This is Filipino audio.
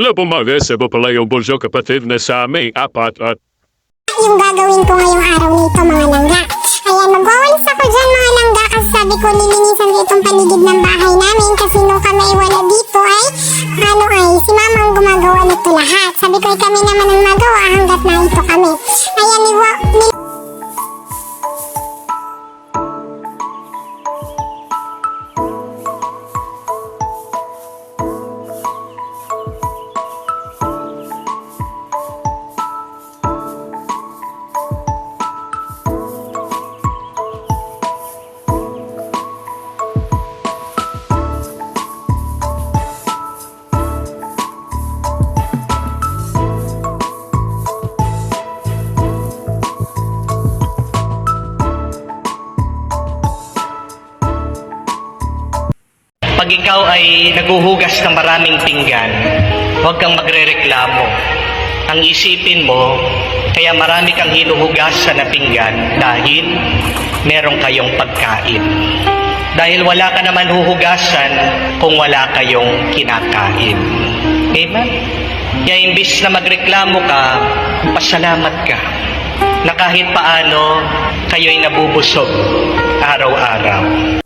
Labo mga sebo pala yung bunso kapatid na sa aming apat at Yung gagawin ko ngayong araw nito mga langga. Ayan, magwawalis ako dyan mga langga kasi sabi ko nilinisan ko itong paligid ng bahay namin kasi nung kami wala dito ay si mama ang gumagawa nito lahat. Sabi ko ay kami naman ang magawa hanggat na ito kami. Ayan, Pag ikaw ay naguhugas ng maraming pinggan, huwag kang magrereklamo. Ang isipin mo, kaya marami kang hinuhugasan na pinggan dahil meron kayong pagkain. Dahil wala ka naman huhugasan kung wala kayong kinakain. Amen? Kaya imbis na magreklamo ka, pasalamat ka na kahit paano kayo'y nabubusog araw-araw.